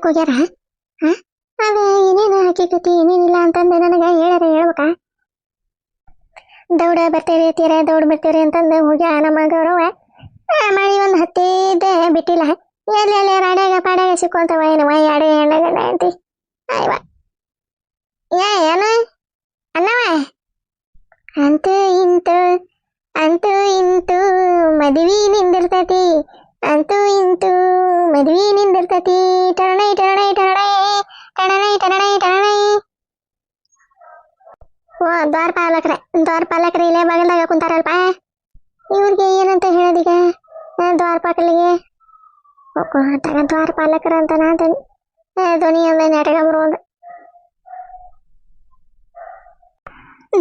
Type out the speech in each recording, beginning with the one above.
ಮಾಡಕ್ ಹೋಗ್ಯಾರ? ಅದ ಏನೇನು ಹಕ್ಕಿಕತಿ ಏನೇನಿಲ್ಲ ಅಂತಂದು ನನಗೆ ಹೇಳಾರ ಹೇಳ್ಬೇಕಾ? ದೌಡ ಬರ್ತೇರಿ ತೀರ ದೌಡ್ ಬರ್ತೇರಿ ಅಂತಂದು ಹೋಗ್ಯ ನಮ್ಮ ಗೌರವ. ಮಳಿ ಒಂದು ಹತ್ತಿದ್ದೆ ಬಿಟ್ಟಿಲ್ಲ. ಎಲ್ಲಿ ರಾಡ್ಯಾಗ ಪಾಡ್ಯಾಗ ಸಿಕ್ಕೊಂತವ ಏನವ ಎರಡು ಹೆಣ್ಣಗಣ್ಣ ಅಂತಿ. ಅಯ್ಯವ ಏನು ಅನ್ನವ ಅಂತೂ ಇಂತೂ ಮದ್ವಿ ನಿಂದಿರ್ತತಿ. ಅಂತೂ ಇಂತೂ ಮದ್ವಿ ನಿಂದಿರ್ತತಿ. ಟರಣೈ ಟರಣೈ ಟರಣೈ ಟರಣೈ ಟರಣೈ ಟರಣೈ. ಓ ದ್ವಾರಪಾಲಕ್ರೆ ಇಲ್ಲೇ ಬಗಲ್ದಾಗ ಕುಂತಾರಲ್ಪ. ಇವ್ರಿಗೆ ಏನಂತ ಹೇಳೋದೀಗ? ದ್ವಾರಪಾಲಕರಿಗೆ ದ್ವಾರಪಾಲಕರ ಅಂತ ನಾ ಧ್ವನಿ ಅಂದ ನಾಟಕ ಬರುವುದು.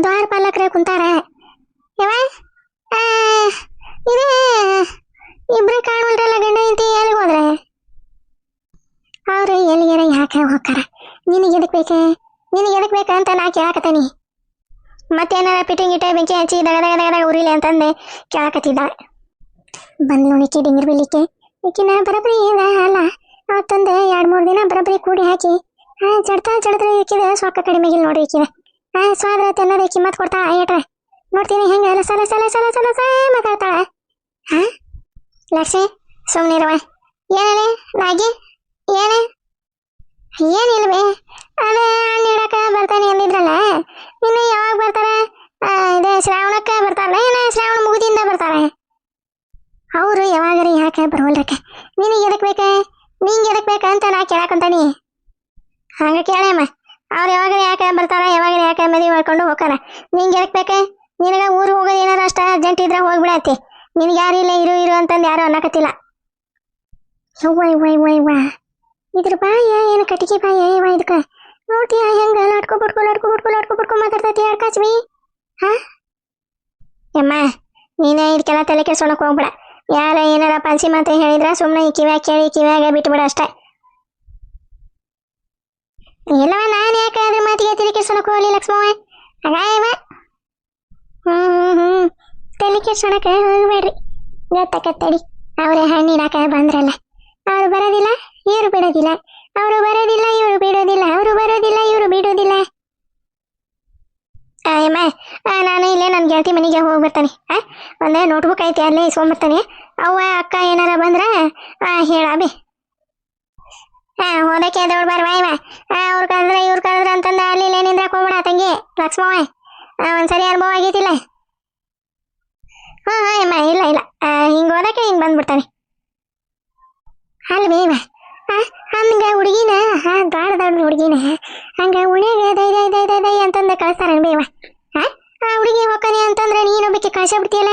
ದ್ವಾರಪಾಲಕರೇ ಕುಂತಾರ. ಯವ ಇದೇ ಇಬ್ರು ಕಾಣುವಲ್ರಲ್ಲ ಗಂಡ ಹೆಂಡತಿ ಎಲ್ಲಿಗೆ ಹೋದ್ರೆ? ಅವ್ರು ಎಲ್ಲಿಗಾರ ಯಾಕೆ ಹೋಗ್ತಾರ? ನಿನಗೆ ಎದಕ್ ಬೇಕ ಅಂತ ನಾ ಕೇಳಾಕತ್ತೀನಿ. ಮತ್ತೇನಾರ ಪಿಟಿಂಗ್ ಇಟ್ಟೆ ಬೆಂಕಿ ಹಚ್ಚಿ ದಗದಾಗ ಉರಿಲಿ ಅಂತಂದೆ ಕೇಳಾಕತ್ತಿದ್ದಾಳೆ. ಬಂದ್ ನೋಡಿಕೆ ಡಿಂಗರ್ ಬಿಲ್ಲಿಕ್ಕೆ ಈಕಿನ ಬರಬರಿ ಅಲ್ಲ. ಅವತ್ತೊಂದು 2-3 ದಿನ ಬರಬರಿ ಕೂಡಿ ಹಾಕಿ ಚಡ್ದ್ರೆ ಈಕಿದ ಸೊಕ್ಕ ಕಡಿಮೆಗಿಲ್ ನೋಡ್ರಿ. ಈಕಿದ ಸ್ವಾದ್ರ ತಿನ್ನೋದು ಕಿಮ್ಮತ್ ಕೊಡ್ತಾಳ ಏಟ್ರ ನೋಡ್ತೀನಿ ಹೆಂಗ ಸಲ ಸಲ ಸಲ ಸಲ ಸ ಮಾತಾಡ್ತಾಳ. ಲಕ್ಷ್ಮಿ ಸುಮ್ನಿರವ. ಏನೇ ನಾಗಿ ಏನಿಲ್ವೇ? ಅದೇ ಹಣ್ಣು ಇಡಕ ಬರ್ತಾನೆ ಅಂದಿದ್ರಲ್ಲ, ಇನ್ನು ಯಾವಾಗ ಬರ್ತಾರ? ಇದೇ ಶ್ರಾವಣಕ್ಕೆ ಬರ್ತಾರಲ್ಲ, ಏನ ಶ್ರಾವಣ ಮುಗುದಿಂದ ಬರ್ತಾರೆ? ಅವರು ಯಾವಾಗರಿ ಯಾಕೆ ಬರೋಲ್ರಕ್ಕ? ನಿನಗೆ ಎದಕ್ ಬೇಕ ಅಂತ ನಾ ಕೇಳಾಕಂತಾನಿ. ಹಂಗ ಕೇಳಮ್ಮ. ಅವ್ರು ಯಾವಾಗರಿ ಯಾಕೆ ಬರ್ತಾರ, ಯಾವಾಗರಿ ಯಾಕೆ ಮದುವೆ ಮಾಡ್ಕೊಂಡು ಹೋಗಾರ? ನಿಂಗೆ ಎದಕ್ ಬೇಕ? ನಿನಗ ಊರು ಹೋಗೋದು ಏನಾರ ಅಷ್ಟ ಅರ್ಜೆಂಟ್ ಇದ್ರೆ ಹೋಗ್ಬಿಡತ್ತಿ. ನಿನ್ಗೆ ಯಾರು ಇಲ್ಲ ಇರು ಅಂತಂದು ಯಾರು ಅನ್ನಕತ್ತಿಲ್ಲ. ಯವ್ವ ಇದ್ರ ಬಾಯ ಏನು ಕಟ್ಟಿಗೆ ಬಾಯ ಯವ್ವ ಇದಕ್ಕ ನೋಡ್ತೀಯ ಹೆಂಗ ಲಾಟ್ಕೊ ಬಿಡ್ಕೊ ಮಾತಾಡ್ತೈತಿ ಅಡ್ಕಾಚ್ವಿ. ಯಮ್ಮ ನೀನೇ ಇದಕ್ಕೆಲ್ಲ ತಲೆ ಕೆಡ್ಸೋಣಕ್ ಹೋಗ್ಬಿಡ. ಯಾರ ಏನಾರ ಪಾಲ್ಸಿ ಮಾತೆ ಹೇಳಿದ್ರ ಸುಮ್ಮನೆ ಕಿವ್ಯಾಗ ಕೇಳಿ ಕಿವ್ಯಾಗ ಬಿಟ್ಬಿಡ ಅಷ್ಟೇ. ಎಲ್ಲವ ನಾನು ಯಾಕೆ ಅದ್ರ ಮಾತಿಗೆ ತಲೆ ಕೆಡ್ಸೋಣಕ್ ಹೋಗ್ಲಿ ಲಕ್ಷ್ಮವ್ವ? ಹಾಗಾಯವ ತಲೆ ಕೆಡ್ಸೋಣಕ್ಕೆ ಹೋಗ್ಬೇಡ್ರಿ. ಗೊತ್ತಕತ್ತಡಿ. ಅವರೇ ಹಣ್ಣಿಡಾಕ ಬಂದ್ರಲ್ಲ, ಅವ್ರು ಬರೋದಿಲ್ಲ ಇವ್ರು ಬಿಡೋದಿಲ್ಲ, ಅವರು ಬರೋದಿಲ್ಲ ಇವ್ರು ಬಿಡೋದಿಲ್ಲ, ಅವರು ಬರೋದಿಲ್ಲ ಇವ್ರು ಬಿಡೋದಿಲ್ಲ. ಅಯ್ಯಮ್ಮ ನಾನು ಇಲ್ಲೇ ನನ್ನ ಗೆಳತಿ ಮನೆಗೆ ಹೋಗ್ಬರ್ತಾನೆ. ಒಂದೇ ನೋಟ್ಬುಕ್ ಐತಿ ಅಲ್ಲೇ ಇಸ್ಕೊಂಬರ್ತಾನೆ. ಅವ್ವ ಅಕ್ಕ ಏನಾರ ಬಂದ್ರ ಹೇಳಾಬಿ. ಹೋದಕ್ಕೆ ದೌಡ್ ಬಾರ್ವಾಯವ. ಅವ್ರು ಕರೆದ್ರೆ ಇವ್ರು ಕರೆದ್ರೆ ಅಂತಂದ ಅಲ್ಲಿ ಇಲ್ಲೇ ನಿಂದ್ರಕ್ ಹೋಗ್ಬಿಡ ತಂಗಿ ಲಕ್ಷ್ಮವ್ವ. ಒಂದ್ಸರಿ ಅನುಭವ ಆಗೈತಿಲ್ಲ. ಅಮ್ಮ ಇಲ್ಲ ಹಿಂಗೆ ಹೋದಕ್ಕೆ ಹಿಂಗೆ ಬಂದ್ಬಿಡ್ತಾನೆ. ಅಲ್ವೇವ ಹಂಗ ಹುಡುಗಿನ ದೊಡ್ಡ ಹುಡುಗಿನ ಹಂಗ ಉಣ್ಯಾಗ ದೈ ಅಂತಂದ ಕಳಿಸ್ತಾರ ಬೇವ. ಆ ಹುಡುಗಿ ಹೋಗ್ತಾನೆ ಅಂತಂದ್ರೆ ನೀನೊಬ್ಬಕ್ಕೆ ಕಳ್ಸಬಿಡ್ತೀಯಲ್ಲ.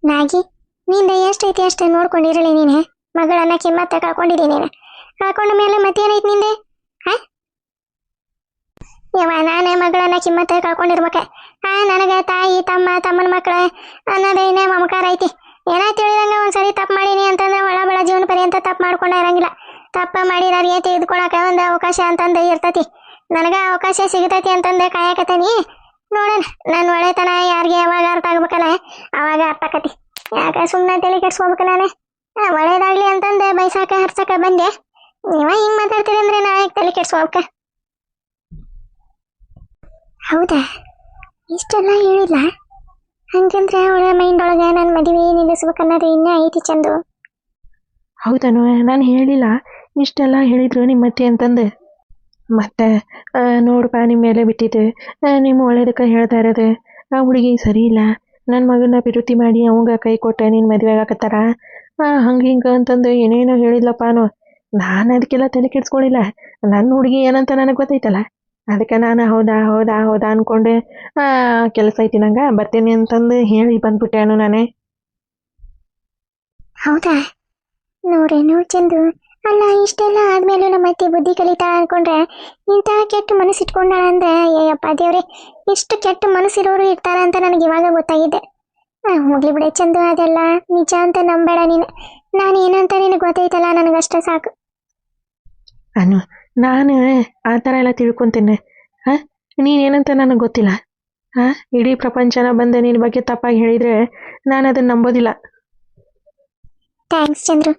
ನಾಗಿ ನಿಂದ ಎಷ್ಟೈತಿ ಅಷ್ಟೇ ನೋಡ್ಕೊಂಡಿರಲಿ. ನೀನೆ ಮಗಳನ್ನ ಕಿಮ್ಮತ್ತ ಕಳ್ಕೊಂಡಿದ್ದೀನಿ. ಕಳ್ಕೊಂಡ ಮೇಲೆ ಮತ್ತೇನೈತಿ ನಿಂದೆ? ಯವ್ವ ನಾನೇ ಮಗಳನ್ನ ಕಿಮ್ಮತ್ತ ಕಳ್ಕೊಂಡಿರ್ಬೇಕ. ನನಗ ತಾಯಿ ತಮ್ಮನ ಮಕ್ಕಳ ಅನ್ನೋದೇನೇ ಮಮಕಾರ ಐತಿ. ಏನ ತಿಳಿದಂಗ ಒಂದ್ಸರಿ ತಪ್ಪು ಮಾಡೀನಿ ಅಂತಂದ್ರೆ ಒಳ ಜೀವನ ಪರ್ಯಂತ ತಪ್ಪು ಮಾಡ್ಕೊಂಡ ಇರಂಗಿಲ್ಲ. ತಪ್ಪ ಮಾಡಿರೋರಿಗೆ ತೆಗೆದುಕೊಳಕ ಒಂದು ಅವಕಾಶ ಅಂತಂದು ಇರ್ತತಿ. ನನಗ ಅವಕಾಶ ಸಿಗತೈತಿ ಅಂತಂದೆ ಕಾಯಕತ್ತೀನಿ. ನೋಡೋಣ ನನ್ನ ಒಳ್ಳೆತನ ಯಾರಿಗೆ ಯಾವಾಗ ಅರ್ಥ ಆಗ್ಬೇಕಲ್ಲ ಅವಾಗ ಅರ್ಥ ಆಕತಿ. ಯಾಕೆ ಸುಮ್ಮನೆ ತಲೆ ಕೆಡ್ಸ್ಕೋಬೇಕಲ್ಲ? ಒಳ್ಳೇದಾಗ್ಲಿ ಅಂತಂದೆ ಬೈಸಾಕ ಹರ್ಸಕ ಬಂದೆ. ನೀವ ಹಿಂಗ್ ಮಾತಾಡ್ತೀರಿ ಅಂದ್ರೆ ನಾ ಯಾಕೆ ತಲೆ ಕೆಡ್ಸ್ಕೋಬೇಕ? ಹೌದಾ ಇಷ್ಟೆಲ್ಲ ಹೇಳಿಲ್ಲ. ಹಂಗಂದ್ರೆ ಅವಳ ಮೈಂಡ್ ಒಳಗೆ ನನ್ನ ಮದುವೆ ನಿಲ್ಲಿಸ್ಬೇಕನ್ನೋದು ಇನ್ನೂ ಐತಿ ಚಂದು. ಹೌದನು ನಾನು ಹೇಳಿಲ್ಲ ಇಷ್ಟೆಲ್ಲ ಹೇಳಿದ್ರು ನಿಮ್ಮತ್ತೆ ಅಂತಂದು. ಮತ್ತೆ ನೋಡಪ್ಪ ನಿಮ್ಮ ಮೇಲೆ ಬಿಟ್ಟಿದ್ದೆ. ನಿಮ್ಮ ಒಳ್ಳೇದಕ್ಕೆ ಹೇಳ್ತಾ ಇರೋದು. ಆ ಹುಡುಗಿ ಸರಿ ಇಲ್ಲ. ನನ್ನ ಮಗನ ಬಿರುತಿ ಮಾಡಿ ಅವಂಗ ಕೈ ಕೊಟ್ಟೆ ನೀನು ಮದುವೆ ಆಗಕತ್ತಾರ ಹಂಗೆ ಹಿಂಗೆ ಅಂತಂದು ಏನೇನೋ ಹೇಳಿದ್ಲಪ್ಪ. ನಾನು ಅದಕ್ಕೆಲ್ಲ ತಲೆ ಕೆಡ್ಸ್ಕೊಳ್ಳಿಲ್ಲ. ನನ್ನ ಹುಡುಗಿ ಏನಂತ ನನಗೆ ಗೊತ್ತೈತಲ್ಲ. ಅದಕ್ಕೆ ನಾನು ಹೌದಾ ಅಂದ್ಕೊಂಡೆ ಕೆಲಸ ಐತಿ ನಂಗೆ ಬರ್ತೀನಿ ಅಂತಂದು ಹೇಳಿ ಬಂದ್ಬಿಟ್ಟೆ ನಾನೇ. ಹೌದಾ ನೋಡೇನು ಚಂದು. ಅಲ್ಲ ಇಷ್ಟೆಲ್ಲ ಆದ್ಮೇಲೆ ನಮ್ಮ ಅತ್ತೆ ಬುದ್ಧಿ ಕಲಿತಾ ಅನ್ಕೊಂಡ್ರೆ ಇಂಥ ಕೆಟ್ಟ ಮನಸ್ಸು ಇಟ್ಕೊಂಡಾಳ ಅಂದ್ರೆ ಅಯ್ಯಪ್ಪ ದೇವ್ರೆ, ಎಷ್ಟು ಕೆಟ್ಟ ಮನಸ್ಸಿರೋರು ಇರ್ತಾರ ಅಂತ ನನಗೆ ಇವಾಗ ಗೊತ್ತಾಗಿದೆ. ಹೋಗ್ಲಿ ಬಿಡೆ ಚಂದು, ಅದೆಲ್ಲ ನಿಜ ಅಂತ ನಂಬೇಡ ನೀನು. ನಾನು ಏನಂತ ನಿನಗೆ ಗೊತ್ತೈತಲ್ಲ, ನನಗಷ್ಟೇ ಸಾಕು. ನಾನು ಆ ಥರ ಎಲ್ಲ ತಿಳ್ಕೊತೇನೆ. ನೀನೇನಂತ ನನಗೆ ಗೊತ್ತಿಲ್ಲ. ಇಡೀ ಪ್ರಪಂಚನ ಬಂದು ನಿನ್ನ ಬಗ್ಗೆ ತಪ್ಪಾಗಿ ಹೇಳಿದರೆ ನಾನು ಅದನ್ನು ನಂಬೋದಿಲ್ಲ. ಥ್ಯಾಂಕ್ಸ್ ಚಂದ್ರು.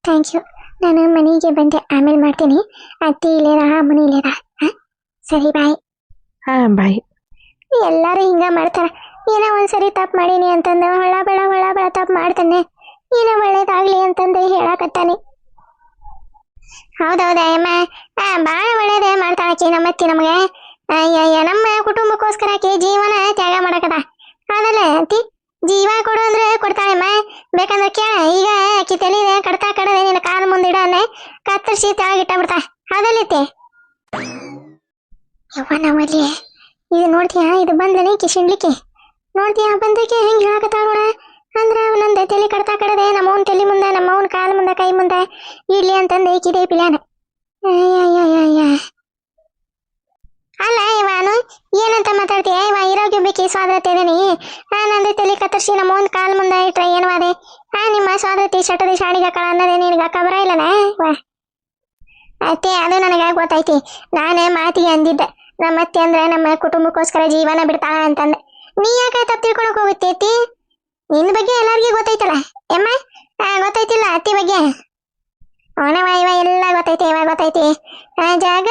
Thank you. ನಾನು ಮನೆಗೆ ಬಂದೆ, ಆಮೇಲೆ ಮಾಡ್ತೀನಿ. ಅತ್ತಿ ಇಲ್ಲೇದ, ಅಮ್ಮನ ಇಲ್ಲೇದ? ಹಾಂ, ಸರಿ ಬಾಯ್. ಹಾಂ ಬಾಯ್. ಎಲ್ಲರೂ ಹಿಂಗ ಮಾಡ್ತಾರ. ಏನೋ ಒಂದ್ಸರಿ ತಪ್ಪು ಮಾಡೀನಿ ಅಂತಂದು ಹೊಳ ಬೆಳ ತಪ್ಪು ಮಾಡ್ತಾನೆ. ಏನೋ ಒಳ್ಳೇದಾಗ್ಲಿ ಅಂತಂದು ಹೇಳಕತ್ತಾನೆ. ಹೌದೌದ ಅಮ್ಮ, ಭಾಳ ಒಳ್ಳೇದೇ ಮಾಡ್ತಾಳಕಿ ನಮ್ಮತ್ತಿ ನಮಗೆ. ನಮ್ಮ ಕುಟುಂಬಕ್ಕೋಸ್ಕರ ಆಕಿ ಜೀವನ ತ್ಯಾಗ ಮಾಡಕದ. ಹೌದಲ್ಲ ಅತ್ತಿ? ಜೀವ ಕೊಡು ಅಂದ್ರೆ ಕೊಡ್ತಾಳಮ್ಮ. ಬೇಕಂದ್ರೆ ಕೇಳ, ಈಗ ಆಕಿ ತಲೆದೆ ಕಡ್ತಾ ಕಡದೆ ನಿನ್ನ ಕಾಲು ಮುಂದಿಡನೆ ಕತ್ತರಿಸಿ ತೆಳಗಿಟ್ಟ ಬಿಡ್ತಾ. ಹೌದಲ್ಲೈತಿ? ಯವ್ವ ನಮ್ಮಲ್ಲಿ ಇದು ನೋಡ್ತೀಯ, ಇದು ಬಂದನೆ ಕಿಶಿಣ್ಲಿಕ್ಕೆ ನೋಡ್ತೀಯ, ಬಂದಕ್ಕೆ ಹೆಂಗೆ ಹೇಳಕತ್ತಾಳ ನೋಡ. ಅಂದ್ರೆ ಅವನಂದ ತಲೆ ಕಡ್ತಾ ಕಡದೆ ನಮ್ಮವನ್ ತಲೆ ಮುಂದೆ, ನಮ್ಮವನ್ ಕಾಲು ಮುಂದೆ, ಕೈ ಮುಂದೆ ಇಡ್ಲಿ ಅಂತಂದು ಈಕಿದೆ ಪಿಲ್ಯಾನ. ಅಲ್ಲ ಇವಾನು ಏನಂತ ಮಾತಾಡ್ತೀಯ? ಇವ ಇರೋಗಿ ಬೇಕಿ ಸ್ವಾದ್ರತೆ ಇದೀನಿ. ನಂದು ತಲೆ ಕತ್ತರಿಸಿ ನಮ್ಮವನ್ ಕಾಲು ಮುಂದೆ ಇಟ್ರೆ ಏನು ಅದೇ? ನಿಮ್ಮ ಸ್ವಾದ್ರತೆ ಶಟದಿ ಶಾಣಿಗ ಕಳ ಅನ್ನೋದೇ ನಿನಗೆ ಕಬರ ಇಲ್ಲನ? ಅತ್ತೆ, ಅದು ನನಗೆ ಗೊತ್ತೈತಿ. ನಾನೇ ಮಾತಿಗೆ ಅಂದಿದ್ದೆ, ನಮ್ಮತ್ತೆ ಅಂದ್ರೆ ನಮ್ಮ ಕುಟುಂಬಕ್ಕೋಸ್ಕರ ಜೀವನ ಬಿಡ್ತಾಳ ಅಂತಂದೆ. ನೀ ಯಾಕೆ ತಪ್ಪು ತಿಳ್ಕೊಳಕ್ ಹೋಗುತ್ತೈತಿ? ನಿನ್ನ ಬಗ್ಗೆ ಎಲ್ಲರಿಗೂ ಗೊತ್ತೈತಲ್ಲ ಎಮ್ಮ. ಗೊತ್ತೈತಿಲ್ಲ ಅತ್ತಿ ಬಗ್ಗೆ? ಅವನವ ಇವ ಎಲ್ಲ ಗೊತ್ತೈತಿ, ಇವ ಗೊತ್ತೈತಿ. ಜಾಗ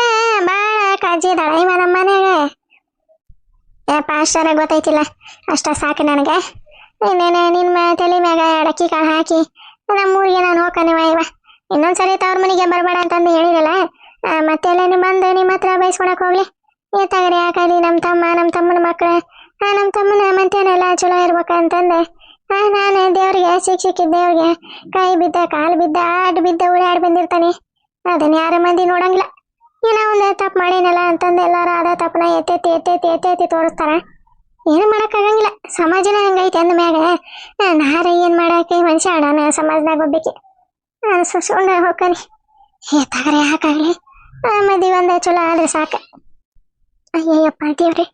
ಭಾಳ ಕಾಳಜಿ ಇದ್ದಾಳ ಇವ ನಮ್ಮ ಮನ್ಯಾಗ. ಯಪ್ಪ ಅಷ್ಟರ ಗೊತ್ತೈತಿಲ್ಲ, ಅಷ್ಟ ಸಾಕು ನನಗೆ. ಇನ್ನೇನೆ ನಿನ್ನ ತಲೆ ಮ್ಯಾಗ ಅಡಕ್ಕಿ ಕಾಳು ಹಾಕಿ ನಮ್ಮೂರಿಗೆ ನಾನು ಹೋಗ್ಕನಿವ ಇವ. ಇನ್ನೊಂದ್ಸರಿ ತವ್ರ ಮನೆಗೆ ಬರಬೇಡ ಅಂತಂದು ಹೇಳಿರಲ್ಲ, ಮತ್ತೆಲ್ಲ ಬಂದು ನಿಮ್ಮ ಹತ್ರ ಬಯಸ್ಕೊಳಕ್ ಹೋಗ್ಲಿ. ತಗರಿ ಯಾಕಲಿ ನಮ್ಮ ತಮ್ಮನ ಮಕ್ಕಳು, ನಮ್ಮ ತಮ್ಮನ ಮಂತ್ಯಾನೆಲ್ಲ ಚಲೋ ಇರ್ಬೇಕಂತಂದೆ ನಾನು ದೇವ್ರಿಗೆ ಸಿಕ್ಕಿದ್ದ ದೇವ್ರಿಗೆ ಕೈ ಬಿದ್ದ ಕಾಲು ಬಿದ್ದ ಆಡ್ ಬಿದ್ದ ಉಳಾಡ್ ಬಂದಿರ್ತಾನೆ. ಅದನ್ನ ಯಾರ ಮಂದಿ ನೋಡಂಗಿಲ್ಲ. ಏನೋ ಒಂದು ತಪ್ಪು ಮಾಡೇನಲ್ಲ ಅಂತಂದು ಎಲ್ಲಾರು ಅದ ತಪ್ಪನ ಎತ್ತೆತ್ತಿ ತೋರಿಸ್ತಾರ. ಏನು ಮಾಡೋಕ್ಕಾಗಂಗಿಲ್ಲ, ಸಮಾಜನ ಹಂಗೈತೆ ಅಂದ ಮ್ಯಾಗ ನಾರ ಏನು ಮಾಡಾಕೆ ಮನುಷ್ಯ ನಾನು ಸಮಾಜದಾಗ ಹೋಗ್ಬೇಕಿ. ನಾನು ಸುಸ್ಕೊಂಡ ಹೋಗ್ತಾನೆ. ತಗರಿ ಹಾಕಾಗ್ಲಿ, ಮದುವೆ ಒಂದು ಚಲೋ ಆದ್ರೆ ಸಾಕು. ಅಯ್ಯಯ್ಯಪ್ಪ ದೇವ್ರಿ,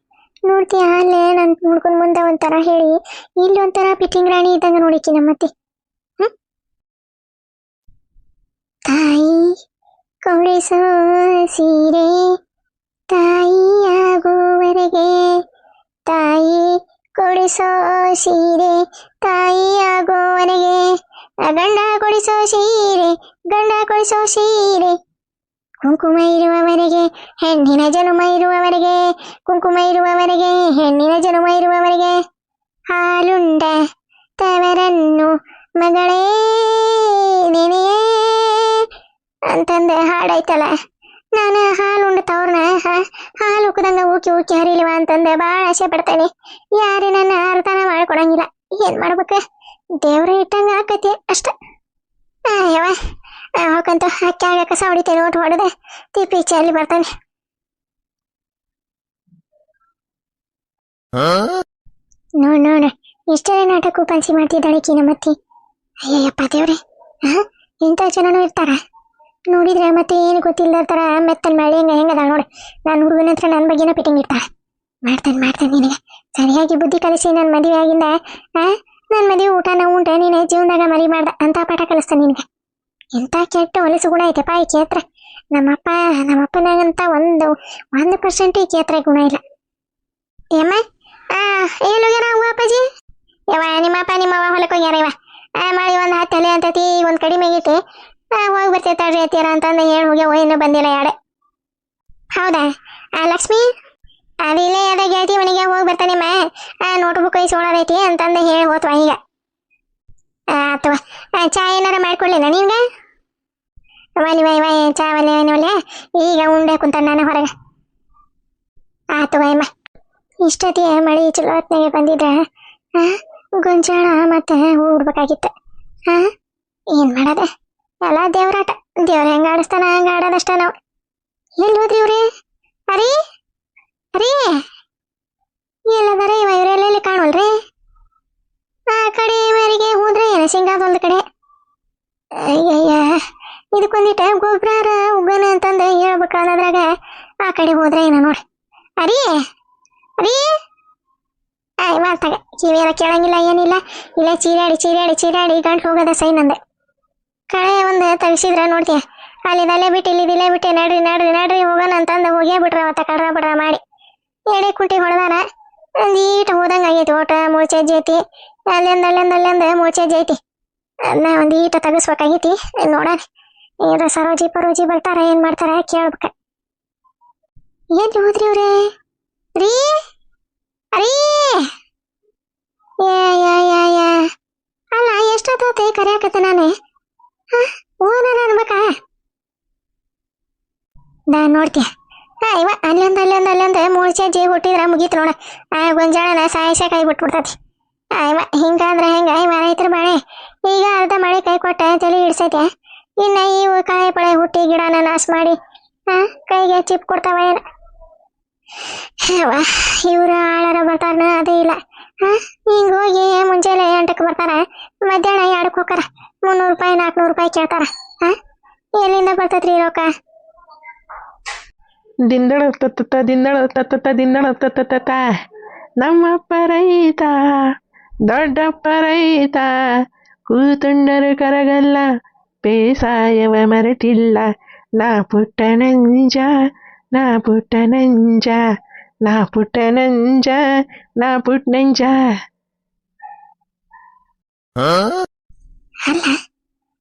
ನೋಡ್ತೀಯ ಅಲ್ಲೇ ನಾನು ನೋಡ್ಕೊಂಡು ಮುಂದೆ ಒಂಥರ ಹೇಳಿ ಇಲ್ಲಿ ಒಂಥರ ಪಿಟ್ಟಿಂಗ್ ರಾಣಿ ಇದ್ದಂಗೆ ನೋಡಿಕಿ ನಮ್ಮತ್ತಿ. ತಾಯಿ ಕೊಡಿಸೋ ಸೀರೆ ತಾಯಿಯಾಗುವವರೆಗೆ, ತಾಯಿ ಕೊಡಿಸೋ ಸೀರೆ ತಾಯಿಯಾಗುವವರೆಗೆ, ಗಂಡ ಕೊಡಿಸೋ ಸೀರೆ ಗಂಡ ಕೊಡಿಸೋ ಸೀರೆ, ಕುಂಕುಮ ಇರುವವರೆಗೆ ಹೆಣ್ಣಿನ ಜನುಮ ಇರುವವರೆಗೆ, ಕುಂಕುಮ ಇರುವವರೆಗೆ ಹೆಣ್ಣಿನ ಜನುಮ ಇರುವವರೆಗೆ, ಹಾಲುಂಡ ತವರನ್ನು ಮಗಳೇ ನೆನೆಯೇ ಅಂತಂದು ಹಾಡೈತಲ್ಲ. ನಾನು ಹಾಲುಂಡ ತವ್ರನ್ನ ಹಾಲು ಉಕ್ಕದಂಗ ಊಕಿ ಹರಿಲಿವ ಅಂತಂದೆ ಭಾಳ ಆಸೆ ಪಡ್ತೇನೆ. ಯಾರು ನನ್ನ ಅರ್ಥನ ಮಾಡ್ಕೊಡಂಗಿಲ್ಲ. ಏನ್ ಮಾಡ್ಬೇಕ? ದೇವ್ರ ಇಟ್ಟಂಗ ಆಕತಿ ಅಷ್ಟ. ಯವ ಹೋಗಂತ ಅಕ್ಕಾಗ ಕಸ ಹೊಡಿತೇನೆ, ಓಟ್ ಹೊಡೆದೆ ತಿಪ್ಪಿ ಚೆಲ್ಲಿ ಬರ್ತಾನೆ. ನೋಡ್ ಇಷ್ಟೇ ನಾಟಕ ಪಂಚಿ ಮಾಡ್ತಿದ್ದಾಳಕಿ ನಮ್ಮತ್ತಿ. ಅಯ್ಯಯ್ಯಪ್ಪ ದೇವ್ರೆ, ಇಂಥ ಜನನೂ ಇರ್ತಾರ ನೋಡಿದ್ರೆ. ಮತ್ತೆ ಏನು ಗೊತ್ತಿಲ್ಲ ಇರ್ತಾರ ಮೆತ್ತನ್ ಮಳೆ ಹೆಂಗದ ನೋಡಿ. ನಾನು ಹುಡುಗನ ಹತ್ರ ನನ್ನ ಬಗ್ಗೆನ ಪಿಟಿಂಗ್ ಇರ್ತಾರ. ಮಾಡ್ತೇನೆ ನಿನಗೆ ಸರಿಯಾಗಿ ಬುದ್ಧಿ ಕಲಿಸಿ ನನ್ನ ಮದುವೆ ಆಗಿಂದ ನನ್ನ ಮದುವೆ ಊಟನ ಉಂಟೆ ನೀನೆ ಜೀವನದಾಗ ಮರಿ ಮಾಡ್ದ ಅಂತ ಪಾಠ ಕಲಿಸ್ತಾನೆ ನಿನಗೆ. ಎಂಥ ಕೆಟ್ಟ ಹೊಲಸು ಗುಣ ಐತೆಪ್ಪ ಈಕೆ ಹತ್ರ. ನಮ್ಮಪ್ಪನಾಗಂತ 1% ಈಕೆ ಹತ್ರ ಗುಣ ಇಲ್ಲ. ಏಮ್ಮ ಎಲ್ಲೋಗ್ಯಾರ ಅವ್ವ ಅಪ್ಪಾಜಿ? ಯವ್ವ ನಿಮ್ಮಪ್ಪ ನಿಮ್ಮವ್ವ ಹೊಲಕ್ಕೆ ಹೋಗ್ಯಾರ. ಇವ ಮಳೆ ಒಂದು 10 ತಲೆ ಅಂತತಿ, ಈಗ ಒಂದು ಕಡಿಮೆ ಆಗೈತಿ. ಹೋಗಿ ಬರ್ತೇವೆ ತಡ್ರಿ ಅತ್ತೀರ ಅಂತಂದು ಹೇಳಿ ಹೋಗ್ಯಾವ, ಇನ್ನೂ ಬಂದಿಲ್ಲ ಯಾಡೆ. ಹೌದಾ ಲಕ್ಷ್ಮಿ? ಅದಿಲ್ಲೇ ಅದ ಗೆಳತಿ ಮನೆಗೆ ಹೋಗಿ ಬರ್ತಾನಿಮ್ಮ, ನೋಟ್ ಬುಕ್ ಇಸ್ಕೊಳ್ಳೋದೈತಿ ಅಂತಂದು ಹೇಳಿ ಹೋತ್ವ. ಈಗ ಅಥವಾ ಚಾ ಏನಾರ ಮಾಡ್ಕೊಡ್ಲಿಲ್ಲ ನಿನ್ಗೆ? ಇವ ಚಾ ಒಲೆ ಈಗ ಉಂಡೆ ಕುಂತ ನಾನು ಹೊರಗೆ. ಆತವ ಅಮ್ಮ, ಇಷ್ಟೊತ್ತಿ ಮಳೆ ಚಲೋ ಹೊತ್ನಾಗೆ ಬಂದಿದ್ರೆ ಗೊಂಜಾಳ ಮತ್ತೆ ಹೂ ಉಡ್ಬೇಕಾಗಿತ್ತು. ಏನ್ ಮಾಡದ, ಎಲ್ಲ ದೇವ್ರಾಟ. ದೇವ್ರ ಹೆಂಗ ಆಡಿಸ್ತಾನ ಹಂಗ ಆಡೋದಷ್ಟ ನಾವು. ಎಲ್ಲಿ ಹೋದ್ರಿ ಇವ್ರಿ? ಅರೀ ಎಲ್ಲದಾರ ಇವ? ಇವರೆಲ್ಲ ಕಾಣೋಲ್ರಿ? ಆ ಕಡೆ ಇವರಿಗೆ ಹೋದ್ರೆ ಏನ ಶೇಂಗಾದೊಂದು ಕಡೆ. ಅಯ್ಯಯ್ಯ, ಇದಕ್ಕೊಂದಿಟ್ಟ ಗೊಬ್ಬರ ಉಗ್ಗನ ಅಂತಂದು ಹೇಳ್ಬೇಕು ಅನ್ನೋದ್ರಾಗ ಆ ಕಡೆ ಹೋದ್ರೆ ಏನ ನೋಡಿ. ಅರೀ ಮಾಡ್ತಾಗ ಕಿವಿ ಎಲ್ಲ ಕೇಳಂಗಿಲ್ಲ ಏನಿಲ್ಲ. ಇಲ್ಲ ಚೀರಾಡಿ ಗಂಟು ಹೋಗೋದ ಸೈ ನಂದೆ. ಕಳೆ ಒಂದು ತೆಗಿಸಿದ್ರ ನೋಡ್ತೀಯ, ಅಲ್ಲಿದಲ್ಲೇ ಬಿಟ್ಟು ಇಲ್ಲಿದಿಲ್ಲೇ ಬಿಟ್ಟೆ ನಡ್ರಿ ಹೋಗೋಣ ಅಂತಂದು ಹೋಗೇ ಬಿಟ್ರ. ಅವತ್ತ ಕಡ್ರ ಬಡ್ರ ಮಾಡಿ ಎಡೆ ಕುಂಟಿ ಹೊಡೆದಾರ. ಒಂದು ಈಟ ಹೋದಂಗೆ ಆಗೈತಿ. ಓಟ ಮೂಳ್ಚೆ ಜೈತಿ, ಅಲ್ಲಿಂದ ಮೂಳ್ಚೆ ಜೈತಿ. ಅದನ್ನ ಒಂದು ಈಟ ತೆಗಿಸ್ಬೇಕಾಗೈತಿ. ನೋಡೋಣ ಏನ್ರ ಸರೋಜಿ ಪರೋಜಿ ಬರ್ತಾರ ಏನ್ ಮಾಡ್ತಾರ ಕೇಳ್ಬೇಕ. ಎಲ್ಲಿ ಹೋದ್ರಿ ಇವ್ರೆ? ರೀ ರೀ ಅಲ್ಲ ಎಷ್ಟೊತ್ತೈತೆ ಕರೆಯಾಕತ್ತೆ ನಾನೇ ಓನರ ಅನ್ಬೇಕಾ? ನೋಡ್ತೀಯ ಇವ ಅಲ್ಲೊಂದು ಮೂರ್ಛೆ ಹುಟ್ಟಿದ್ರ ಮುಗೀತು ನೋಡ. ಗೊಂಜಾಳನ ಸಾಯಸ ಕೈ ಬಿಟ್ಬಿಡ್ತತಿ. ಇವ ಹಿಂಗಾದ್ರೆ ಹೆಂಗ ಇವ ರೈತರ ಬಾಳೆ ಈಗ ಅರ್ಧ ಮಳೆ ಕೈ ಕೊಟ್ಟ ತಲೆ ಹಿಡ್ಸೈತೆ. ಇನ್ನ ಇವು ಕಾಯಿ ಪಳೆ ಹುಟ್ಟಿ ಗಿಡನ ನಾಶ ಮಾಡಿ ಕೈಗೆ ಚಿಪ್ ಕೊಡ್ತಾವ ಏನ? ಇವ್ರು ಆಳಾರ ಬರ್ತಾರ ಅದೇ ಇಲ್ಲ. ಹಿಂಗ ಹೋಗಿ ಮುಂಜಾನೆ 8ಕ್ಕೆ ಬರ್ತಾರ, ಮಧ್ಯಾಹ್ನ 2ಕ್ಕೆ ಹೋಗಾರ. 300 ರೂಪಾಯಿ 400 ರೂಪಾಯಿ ಕೇಳ್ತಾರ. ಎಲ್ಲಿಂದ ಬರ್ತೈತ್ರಿ ರೊಕ್ಕ? ದಿಂದಳ ತತ್ತ ದಿಂದಳ ತತ್ತ ದಿಂದಳ ತತ್ತ ನಮ್ಮಪ್ಪ ರೈತ ದೊಡ್ಡಪ್ಪ ರೈತ ಕೂತುಂಡರು ಕರಗಲ್ಲ ಬೇಸಾಯವ ಮರೆತಿಲ್ಲ. ನಾ ಪುಟ್ಟ ನಂಜ ನಾ ಪುಟ್ಟ ನಂಜ ನಾ ಪುಟ್ಟ ನಂಜ ನಾ ಪುಟ್ಟ ನಂಜ. ಅಲ್ಲ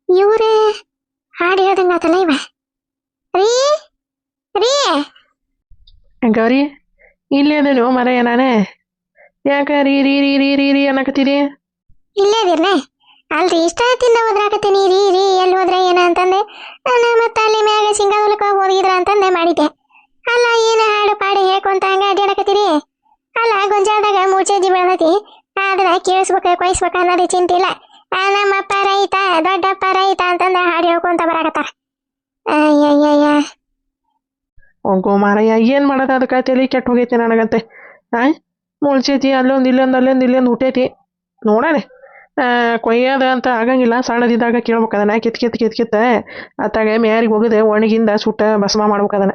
ಇವ್ರೇ ಹಾಡು ಹೇಳ್ದಂಗಾತಲ್ಲ ಇವ. ರೀ ರೀ ಗೌರಿ ಇಲ್ಲೇ ಅದನು ಮರಯ್ಯ ನಾನೇ ಯಾಕ ರೀ ರೀ ರೀ ರೀ ರೀ ರೀ ಅನ್ನಕತ್ತೀರಿ? ಇಲ್ಲೇ ಅದಿರ್ನೆ. ಅಲ್ರಿ ಇಷ್ಟ ತಿಂದ ಹೋದ್ರಾಕತ್ತೀನಿ ರೀ ರೀ ಎಲ್ಲಿ ಹೋದ್ರೆ ಏನ ಅಂತಂದೆ. ಮತ್ತೆ ಅಲ್ಲಿ ಮ್ಯಾಗ ಸಿಂಗಾದೂಲಕ್ಕೆ ಹೋಗಿದ್ರ ಅಂತಂದೆ ಮಾಡಿದ್ದೆ. ಅಲ್ಲ ಏನ ಹಾಡು ಪಾಡಿ ಹೇಳ್ಕೊಂತ ಹಂಗ ಅಡ್ಡಾಡಕತ್ತೀರಿ? ಅಲ್ಲ ಗೊಂಜಾಳದಾಗ ಮೂರ್ಛೆಜ್ಜಿ ಬೆಳ್ದತಿ, ಆದ್ರೆ ಕೇಳಿಸ್ಬೇಕ ಕೊಯ್ಸ್ಬೇಕ ಅನ್ನೋದು ಚಿಂತೆ ಇಲ್ಲ. ನಮ್ಮಪ್ಪ ರೈತ ದೊಡ್ಡಪ್ಪ ರೈತ ಅಂತಂದ ಹಾಡು ಹೇಳ್ಕೊಂತ ಬರಾಕತ್ತಾರ. ಅಯ್ಯಯ್ಯಯ್ಯ ಹೋಗೋ ಮಾರಯ್ಯ ಏನು ಮಾಡೋದು? ಅದಕ್ಕೆ ತಲೆ ಕೆಟ್ಟು ಹೋಗೈತಿ ನನಗಂತೆ. ಮುಳ್ಚೈತಿ ಅಲ್ಲೊಂದು ಇಲ್ಲೊಂದು ಹುಟ್ಟೈತಿ. ನೋಡೋಣ ಕೊಯ್ಯೋದ ಅಂತ ಆಗಂಗಿಲ್ಲ. ಸಣ್ಣದಿದ್ದಾಗ ಕೇಳ್ಬೇಕು ಅದನ್ನ ಕಿತ್ ಅತ್ತಾಗ ಮ್ಯಾರಿಗೆ ಹೋಗದೆ ಒಣಗಿಂದ ಸುಟ್ಟ ಭಸ್ಮ ಮಾಡ್ಬೇಕು ಅದನ್ನ.